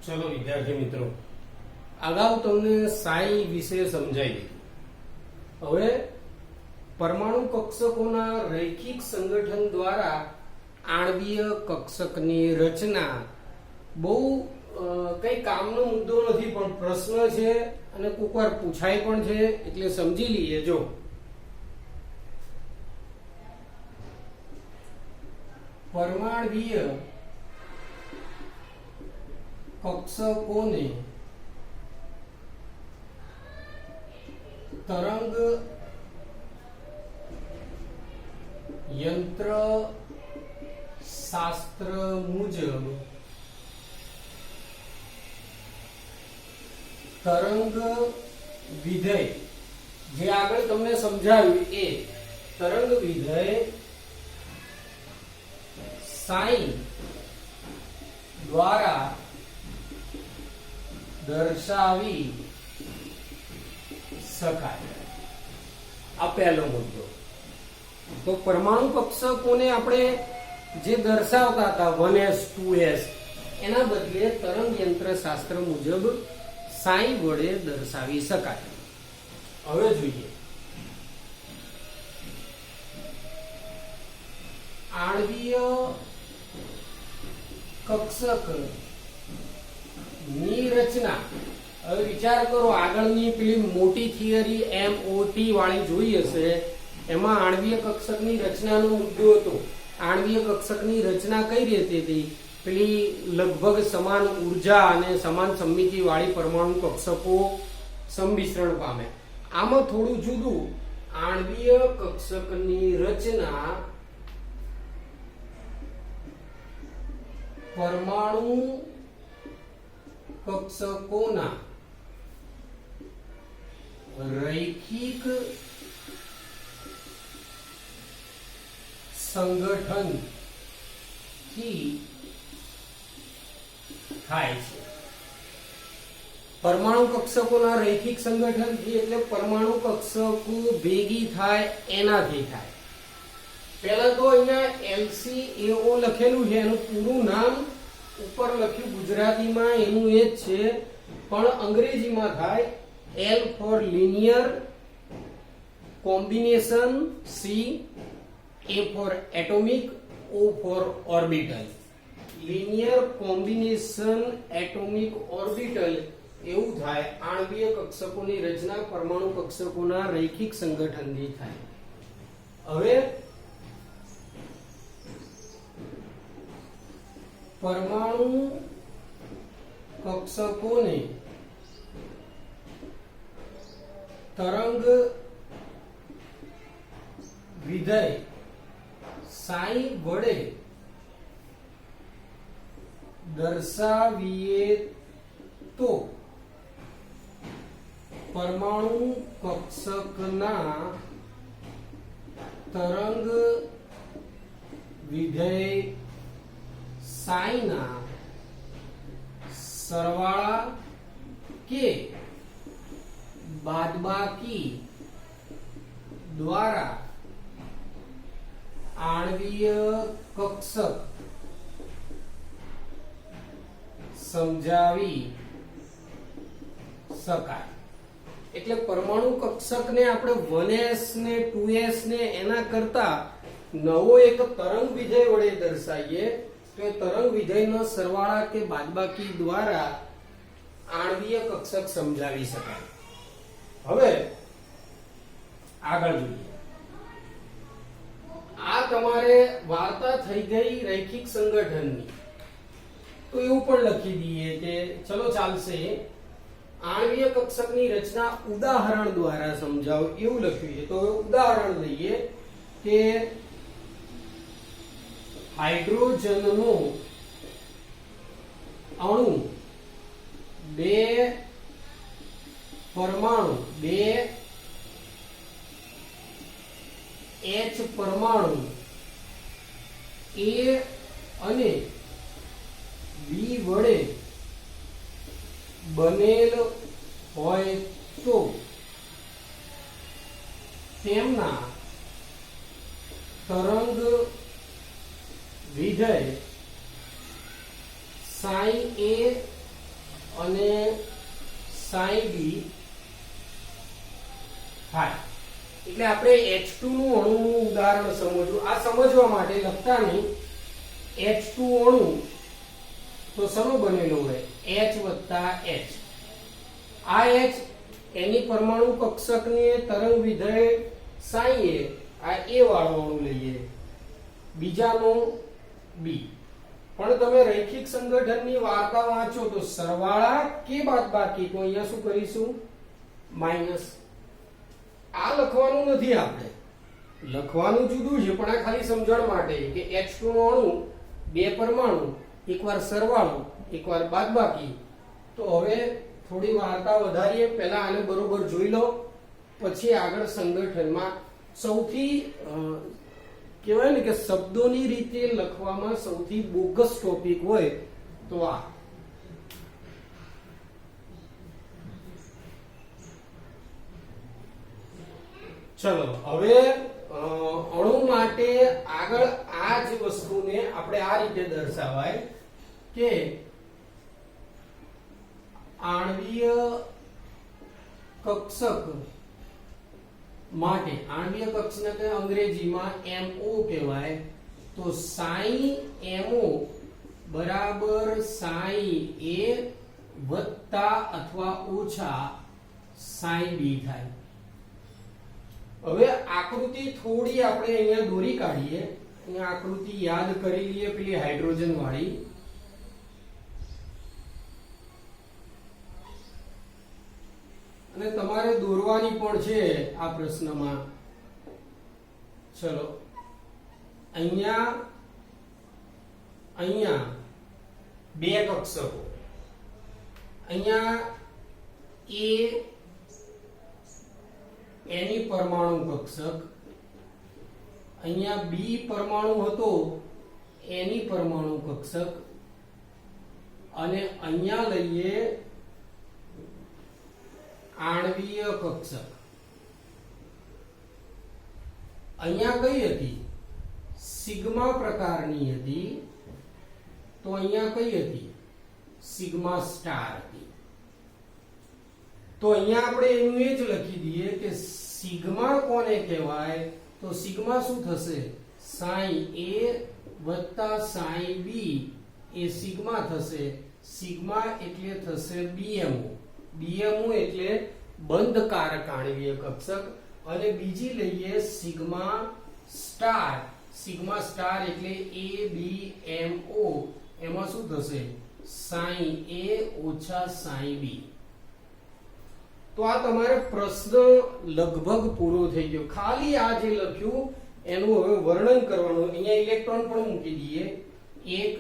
चलो विद्यार्थी मित्रों, अगाऊ तमने साई विषय समझाई दीधुं। हवे परमाणु कक्षकोना रैखिक संगठन द्वारा आणवीय कक्षकनी रचना बहु कई कामनो मुद्दो नथी, पण प्रश्न छे अने कोक वार पूछाय पण छे, એટલે સમજી લઈએ। જો परमाणवीय कक्षकोने तरंग यंत्र शास्त्र मुजब तरंग विधेय जे આગળ તમને સમજાવ્યું એ तरंग विधेय साइन द्वारा दर्शावी शकाय। आ पहलो मुद्दो। तो परमाणु कक्षकोने આપણે જે દર્શાવતા હતા 1s 2s એના બદલે તરંગ યંત્ર શાસ્ત્ર મુજબ સાઈ વડે દર્શાવી શકાય। હવે જોઈએ आणवीय कक्षक ની રચના। હવે વિચાર કરો, આગળની પેલી મોટી થિયરી MOT વાળી જોઈ હશે, એમાં આણવીય કક્ષકની રચનાનો મુદ્દો હતો। આણવીય કક્ષકની રચના કઈ રીતે હતી? પેલી લગભગ સમાન ઉર્જા અને સમાન સમિતિ વાળી પરમાણુ કક્ષકો સંમિશ્રણ પામે। આમાં થોડું જુદું। આણવીય કક્ષકની રચના परमाणु कक्षकोना रैखिक संगठन थी थाय छे। परमाणु कक्षकोना रैखिक संगठन थी એટલે परमाणु कक्षको भेगी थाय एनाथी थाय। पहला तो अहींया LCAO लखेलू है, एनु पूરું नाम ऊपर लख्યું ગુજરાતીમાં એનું એ જ છે, પણ અંગ્રેજીમાં થાય L for linear combination, C, A for atomic, O for orbital। linear combination atomic orbital એવું થાય। આણવીય કક્ષકોની રચના પરમાણુ કક્ષકોના રૈખિક સંગઠનથી થાય। હવે परमाणु कक्षकोने तरंग विधेय साई वडे दर्शावीए तो परमाणु कक्षकना तरंग विधेय साइना सरवाळा के बादबाकी द्वारा आणवीय कक्षक समजावी शकाय। એટલે પરમાણુ કક્ષકને આપણે 1s ને 2s ને એના કરતા નવો એક તરંગ વિધેય વડે દર્શાવીએ तो तरंग विधेय नो सरवाळा के बादबाकी द्वारा आणवीय कक्षक समजावी शकाय। હવે આગળ જોઈએ। આ તમારે વાર્તા થઈ ગઈ રૈખિક સંગઠનની, તો એવું પણ લખી દઈએ કે ચલો ચાલશે, आणवीय કક્ષકની રચના ઉદાહરણ દ્વારા સમજાવો એવું લખ્યું છે। તો ઉદાહરણ લઈએ કે हाइड्रोजन नो अणु बे परमाणु बे H परमाणु A અને B વડે બનેલ હોય તો તેમના तरंग विधेय साइन ए અને સાઈ બી થાય. એટલે આપણે H2 નું અણુનું ઉદાહરણ સમજવું. આ સમજવા માટે લખતા નહીં. H2 અણુ તો શેનો બનેલો હોય? H વત્તા H. આ H એની પરમાણુ કક્ષકની તરંગ વિધેય સાઈ એ, આ એ વાળો અણુ લઈએ, બીજાનો બી. પણ તમે રૈખિક સંગઠનની વાર્તા વાંચો તો સરવાળા કે બાદબાકી, તો અહીંયા શું કરીશું? માઈનસ. આ લખવાનું નથી, આપણે લખવાનું જુદું છે, પણ આ ખાલી સમજણ માટે કે H2 નો અણુ બે પરમાણુ, એકવાર સરવાળો એકવાર બાદબાકી. તો હવે થોડી વાર્તા વધારીએ. પહેલા આને બરોબર જોઈ લો, પછી આગળ સંગઠનમાં સૌથી કહેવાય ને કે શબ્દોની રીતે લખવામાં સૌથી બોગસ ટોપિક હોય તો આ. ચલો હવે અણુ માટે આગળ આ જ વસ્તુને આપણે આ રીતે દર્શાવાય કે આણ્વીય કક્ષક માટે, આણ્વીય કક્ષકને અંગ્રેજીમાં MO કહેવાય. તો સાઈ MO બરાબર સાઈ A વત્તા અથવા ઓછા સાઈ B થાય. હવે આકૃતિ થોડી આપણે અહીંયા દોરી કાઢીએ. અહીંયા આકૃતિ યાદ કરી લઈએ, પેલી હાઇડ્રોજન વાળી. અને તમારે દોરવાની પણ છે આ પ્રશ્નમાં. ચલો અહીંયા બે કક્ષકો, અહીંયા A એની પરમાણુ કક્ષક, અહીંયા B પરમાણુ હતો એની પરમાણુ કક્ષક, અને અહીંયા લઈએ આણ્વીય કક્ષક. અહીંયા કઈ હતી? સિગ્મા પ્રકારની હતી. તો અહીંયા કઈ હતી? સિગ્મા સ્ટાર હતી. તો અહીંયા આપણે એનું એ જ લખી દઈએ કે સિગ્મા કોને કહેવાય? તો સિગ્મા શું થશે? સાઈ A વત્તા સાઈ B એ સિગ્મા થશે. સિગ્મા એટલે થશે BMO. BMO એટલે બંધકારક આણ્વીય કક્ષક. અને બીજી લઈએ સિગ્મા સ્ટાર. સિગ્મા સ્ટાર એટલે ABMO. એમાં શું થશે? સાઈ A ઓછા સાઈ B. તો આ તમારે પ્રશ્ન લગભગ પૂરો થઈ ગયો. ખાલી આ જે લખ્યું એનું હવે વર્ણન કરવાનું. અહીંયા ઇલેક્ટ્રોન પણ મૂકી દઈએ. એક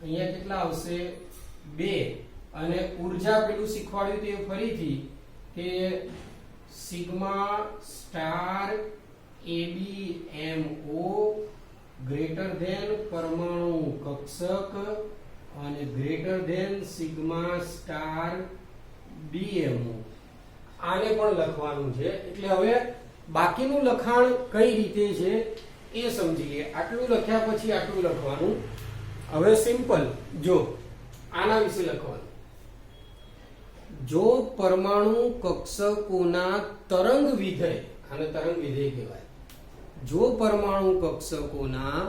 અહીંયા કેટલા આવશે? 2. અને ઉર્જા પેલું શીખવાડ્યું તે ફરીથી કે sigma star ABMO greater than પરમાણુ કક્ષક અને greater than sigma star BMO. આને પણ લખવાનું છે. એટલે હવે બાકીનું લખાણ કઈ રીતે છે એ સમજી લઈએ. આટલું લખ્યા પછી આટલું લખવાનું. હવે સિમ્પલ જો આના વિશે લખવાનું. જો પરમાણુ કક્ષકોના તરંગ વિધેય, આને તરંગ વિધેય કહેવાય. જો પરમાણુ કક્ષકોના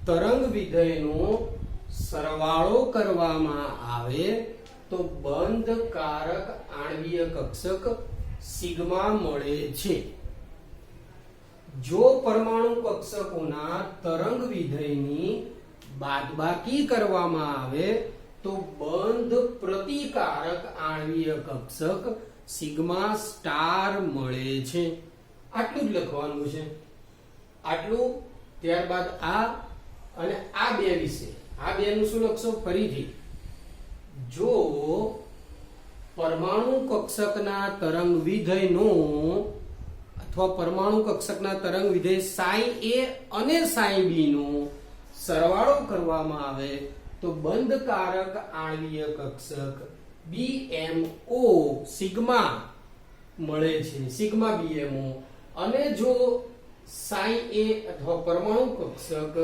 તરંગ વિધેયનો સરવાળો કરવામાં આવે તો બંધકારક આણ્વીય કક્ષક સિગ્મા મળે છે. જો પરમાણુ કક્ષકોના તરંગ વિધેયની બાદબાકી કરવામાં આવે તો બંધ પ્રતિકારક આણ્વીય કક્ષક સિગ્મા સ્ટાર મળે છે. આટલું જ લખવાનું છે. આટલું. ત્યારબાદ આ અને આ બે વિશે. આ બે નું શું લખશો? ફરીથી જો પરમાણુ કક્ષકના તરંગ વિધેયનો અથવા પરમાણુ કક્ષકના તરંગ વિધેય સાઈ A અને સાઈ B નો સરવાળો કરવામાં આવે તો બંધકારક આણ્વીય કક્ષક BMO સિગ્મા મળે છે. Sigma BMO. અને જો સાઈ A અથવા પરમાણુ કક્ષક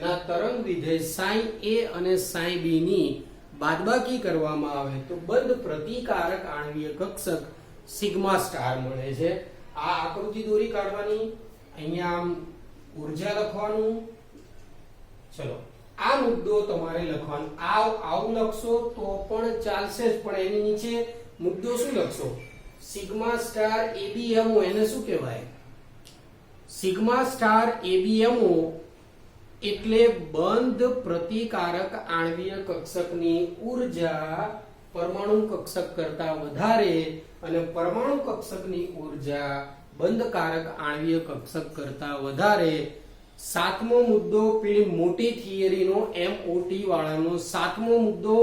ના તરંગ વિધેય સાઈ A અને સાઈ B ની બાદબાકી કરવામાં આવે તો બંધ પ્રતિકારક આણ્વીય કક્ષક સિગ્મા સ્ટાર મળે છે. આ આકૃતિ દોરી કાઢવાની, અહીંયા આમ ઊર્જા લખવાનું. ચલો આ મુદ્દો તમારે લખવાનો. આવું લખશો તો પણ ચાલશે જ, પણ એની નીચે મુદ્દો શું લખશો? Sigma star ABMO. એને શું કહેવાય? સિગ્મા સ્ટાર ABMO એટલે બંધ પ્રતિકારક આણ્વીય કક્ષકની ઊર્જા પરમાણુ કક્ષક કરતા વધારે અને પરમાણુ કક્ષકની ઊર્જા બંધકારક આણ્વીય કક્ષક કરતા વધારે. સાતમો મુદ્દો પેલી મોટી થિયરીનો MOT વાળાનો સાતમો મુદ્દો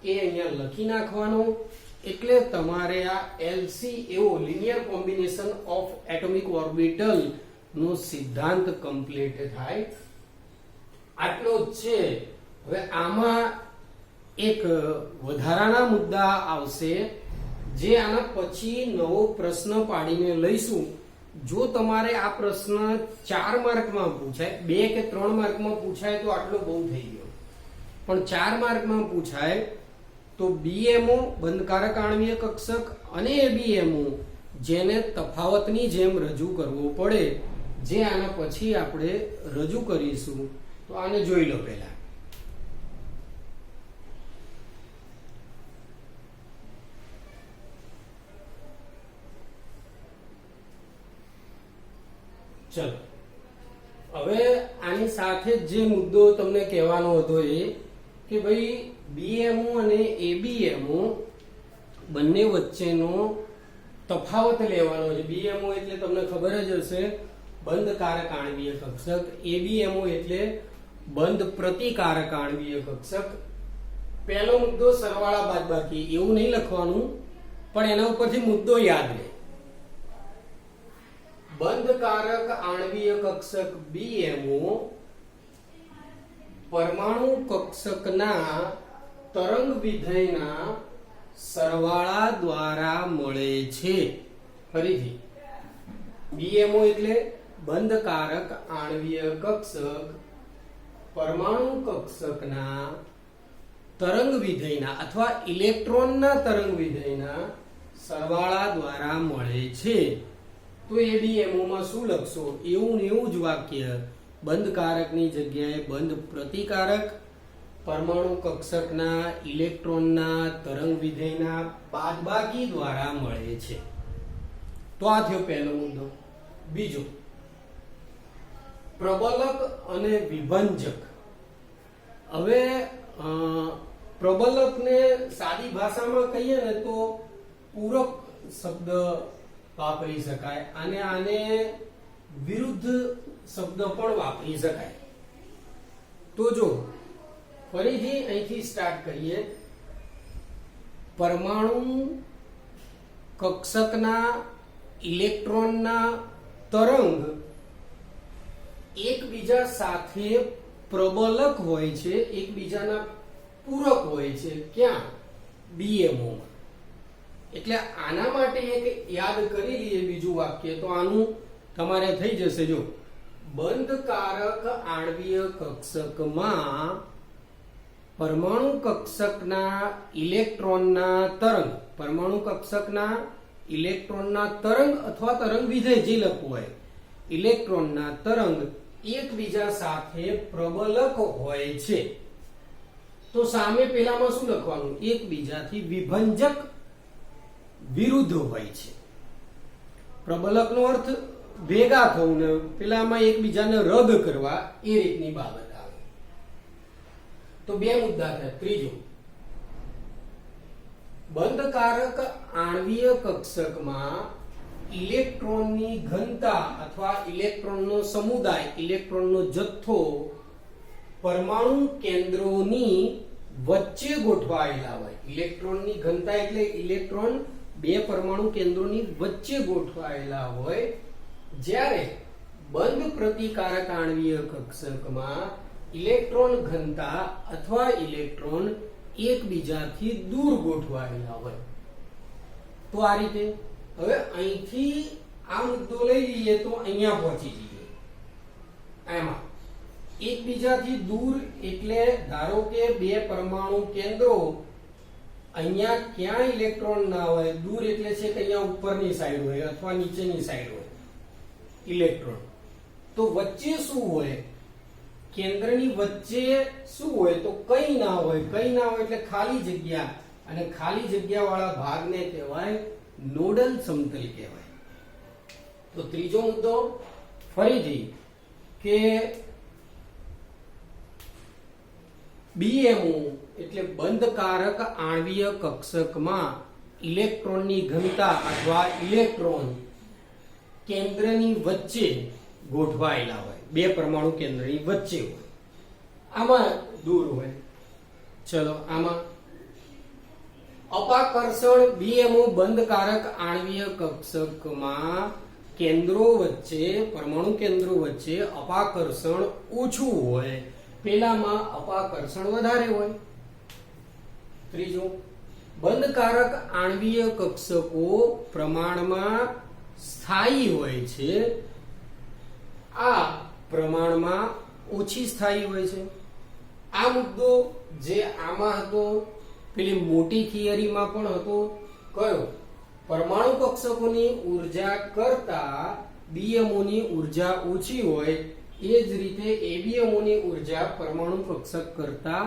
એ અહીંયા લખી નાખવાનો. એટલે તમારે આ LCO linear combination of atomic orbital નો સિદ્ધાંત કમ્પ્લીટ થાય. આટલો જ છે. હવે આમાં એક વધારાના મુદ્દા આવશે જે આના પછી નવો પ્રશ્ન પાડીને લઈશું. જો તમારે આ પ્રશ્ન 4 માર્કમાં પૂછાય, 2 કે 3 માર્કમાં પૂછાય તો આટલો બહુ થઈ ગયો, પણ 4 માર્કમાં પૂછાય તો BMO બંધકારક આણ્વીય કક્ષક અને ABMO જેને તફાવતની જેમ રજૂ કરવો પડે, જે આના પછી આપણે રજૂ કરીશું. તો આને જોઈ લો પહેલા. ચલો હવે આની સાથે જે મુદ્દો તમને કહેવાનો હતો એ કે ભાઈ BMO અને ABMO બંને વચ્ચેનો તફાવત લેવાનો છે. BMO એટલે તમને ખબર જ હશે બંધકારક આણ્વીય કક્ષક, ABMO એટલે બંધ પ્રતિકારક આણ્વીય કક્ષક. પહેલો મુદ્દો સરવાળા બાદબાકી એવું નહીં લખવાનું, પણ એના ઉપરથી મુદ્દો યાદ રહે. બંધકારક આણ્વીય કક્ષક BMO પરમાણુ કક્ષકના તરંગ વિધેયના સરવાળા દ્વારા મળે છે. ફરીથી BMO એટલે બંધકારક આણ્વીય કક્ષક પરમાણુ કક્ષકના તરંગ વિધેયના અથવા ઇલેક્ટ્રોનના તરંગ વિધેયના સરવાળા દ્વારા મળે છે. તો ABMO માં શું લખશો? એવું ને એવું જ વાક્ય. બંધકારકની જગ્યાએ બંધ પ્રતિકારક પરમાણુ કક્ષકના ઇલેક્ટ્રોનના તરંગ વિધેયના બાદબાકી દ્વારા મળે છે. તો આ થયો પહેલો મુદ્દો. બીજો, પ્રબલક અને વિભંજક. હવે પ્રબલકને સાદી ભાષામાં કહીએ ને તો પૂરક શબ્દ વાપરી શકાય, અને આને વિરુદ્ધ શબ્દ પણ વાપરી શકાય. તો જો ફરીથી અહીંથી સ્ટાર્ટ કરીએ. પરમાણુ કક્ષકના ઇલેક્ટ્રોનના તરંગ એકબીજા સાથે પ્રબલક હોય છે, એકબીજાના પૂરક હોય છે. ક્યાં? BMO માં. એટલે આના માટે એક યાદ કરી લઈએ બીજું વાક્ય, તો આનું તમારે થઈ જશે. જો બંધકારક આણ્વીય કક્ષકમાં પરમાણુ કક્ષકના ઇલેક્ટ્રોનના તરંગ, પરમાણુ કક્ષકના ઇલેક્ટ્રોનના તરંગ અથવા તરંગ વિધેય જે લખવું હોય, ઇલેક્ટ્રોનના તરંગ એકબીજા સાથે પ્રબલક હોય છે. તો સામે પેલામાં શું લખવાનું? એકબીજાથી વિભંજક વિરુદ્ધ હોય છે. પ્રબલકનો અર્થ ભેગા થવું ને પેલામાં એકબીજાને રદ કરવા, એ રીતની બાબત આવે. તો બે મુદ્દા થયા. ત્રીજો, બંધકારક આણ્વીય કક્ષકમાં ઇલેક્ટ્રોનની ઘનતા અથવા ઇલેક્ટ્રોનનો સમુદાય, ઇલેક્ટ્રોનનો જથ્થો પરમાણુ કેન્દ્રોની વચ્ચે ગોઠવાયેલા હોય. ઇલેક્ટ્રોનની ઘનતા એટલે ઇલેક્ટ્રોન બે પરમાણુ કેન્દ્રોની વચ્ચે ગોઠવાયેલા હોય, જ્યારે બંધ પ્રતિકારક આણ્વીય કક્ષકમાં ઇલેક્ટ્રોન ઘનતા અથવા ઇલેક્ટ્રોન એકબીજાથી દૂર ગોઠવાયેલા હોય. તો આ રીતે હવે અહીંથી આ મુદ્દો લઈ લઈએ તો અહીંયા પહોંચી જઈએ. એમાં એકબીજાથી દૂર એટલે ધારો કે બે પરમાણુ કેન્દ્રો, અહીંયા ક્યાં ઇલેક્ટ્રોન ના હોય, દૂર એટલે છે કે અહીંયા ઉપરની સાઈડ હોય અથવા નીચેની સાઈડ હોય ઇલેક્ટ્રોન, તો વચ્ચે શું હોય, કેન્દ્રની વચ્ચે શું હોય, તો કંઈ ના હોય. કંઈ ના હોય એટલે ખાલી જગ્યા, અને ખાલી જગ્યા વાળા ભાગને કહેવાય નોડલ સમતલ કહેવાય. તો ત્રીજો મુદ્દો ફરીથી કે BMO એટલે બંધકારક આણ્વીય કક્ષકમાં ઇલેક્ટ્રોનની ઘનતા અથવા ઇલેક્ટ્રોન કેન્દ્રની વચ્ચે ગોઠવાયેલા હોય, બે પરમાણુ કેન્દ્રની વચ્ચે હોય, આમાં દૂર હોય. ચલો આમાં અપાકર્ષણ BMO બંધકારક આણ્વીય કક્ષકમાં કેન્દ્રો વચ્ચે, પરમાણુ કેન્દ્રો વચ્ચે અપાકર્ષણ ઓછું હોય, પેલામાં અપાકર્ષણ વધારે હોય. ત્રીજું, બંધકારક આણ્વીય કક્ષકો પ્રમાણમાં સ્થાયી હોય છે, આ પ્રમાણમાં ઓછી સ્થાયી હોય છે. આ મુદ્દો જે આમાં હતો, પેલી મોટી થિયરીમાં પણ હતો, કયો, પરમાણુ કક્ષકોની ઉર્જા કરતા BMO ની ઉર્જા ઓછી હોય, એ જ રીતે ABMO ની ઉર્જા પરમાણુ કક્ષક કરતા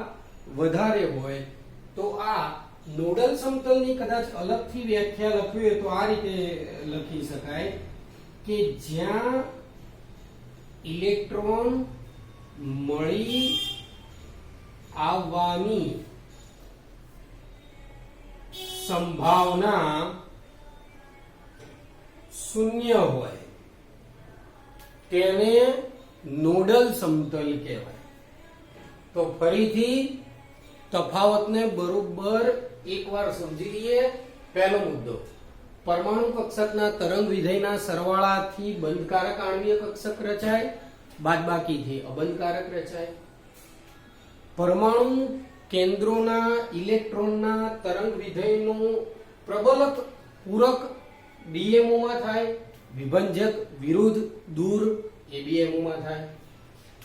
વધારે હોય. તો આ નોડલ સમતલની કદાચ અલગથી વ્યાખ્યા લખવી હોય તો આ રીતે લખી શકાય કે જ્યાં ઇલેક્ટ્રોન મળી આવવાની સંભાવના શૂન્ય હોય તેને નોડલ સમતલ કહેવાય. તો ફરીથી તફાવતને બરોબર એકવાર સમજી લઈએ. પહેલો મુદ્દો, પરમાણુ કક્ષકના તરંગ વિધેયના સરવાળાથી બંધકારક આણ્વીય કક્ષક રચાય, બાદબાકીથી અબંધકારક રચાય. પરમાણુ કેન્દ્રોના ઇલેક્ટ્રોનના તરંગ વિધેયનું પ્રબલક પૂરક BMO માં થાય, વિભંજક વિરુદ્ધ દૂર ABMO માં થાય.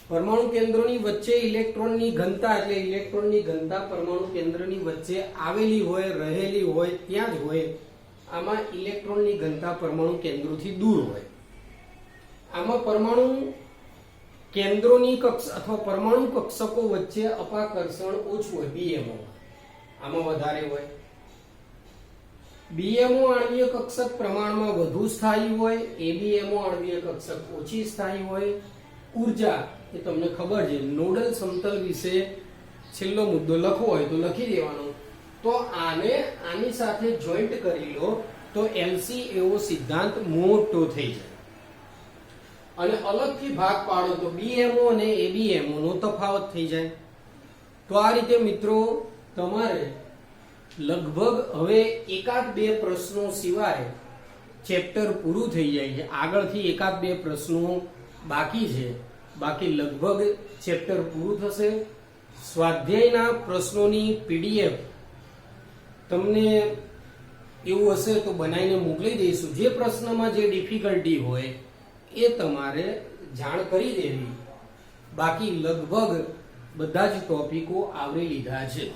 પરમાણુ કેન્દ્રોની વચ્ચે ઇલેક્ટ્રોનની ઘનતા એટલે ઇલેક્ટ્રોનની ઘનતા પરમાણુ કેન્દ્રની વચ્ચે આવેલી હોય, રહેલી હોય, ત્યાં જ હોય, આમાં ઇલેક્ટ્રોનની ઘનતા પરમાણુ કેન્દ્રોથી દૂર હોય. આમાં પરમાણુ કેન્દ્રોની કક્ષ અથવા પરમાણુ કક્ષકો વચ્ચે અપાકર્ષણ ઓછું હોય BMO, આમાં વધારે હોય. BMO આણ્વીય કક્ષક પ્રમાણમાં વધુ સ્થાયી હોય, ABMO આણ્વીય કક્ષક ઓછી સ્થાયી હોય. ઉર્જા એ તમને ખબર છે, નોડલ સમતલ વિશે છેલ્લો મુદ્દો લખવો હોય તો લખી દેવાનો. તો આને આની સાથે જોઈન્ટ કરી લો તો LCAO સિદ્ધાંત મોટો થઈ જાય, અને અલગથી ભાગ પાડો તો BMO અને ABMO નો તફાવત થઈ જાય. તો આ રીતે મિત્રો તમારે લગભગ હવે એકાદ બે પ્રશ્નો સિવાય ચેપ્ટર પૂરું થઈ જાય છે. આગળથી એકાદ બે પ્રશ્નો બાકી છે, બાકી લગભગ ચેપ્ટર પૂરું થશે. સ્વાધ્યાયના પ્રશ્નોની PDF તમને એવું હશે તો બનાવીને મોકલી દઈશું. જે પ્રશ્નમાં જે ડિફિકલ્ટી હોય એ તમારે જાણ કરી દેવી. બાકી લગભગ બધા જ ટોપિકો આવરી લીધા છે.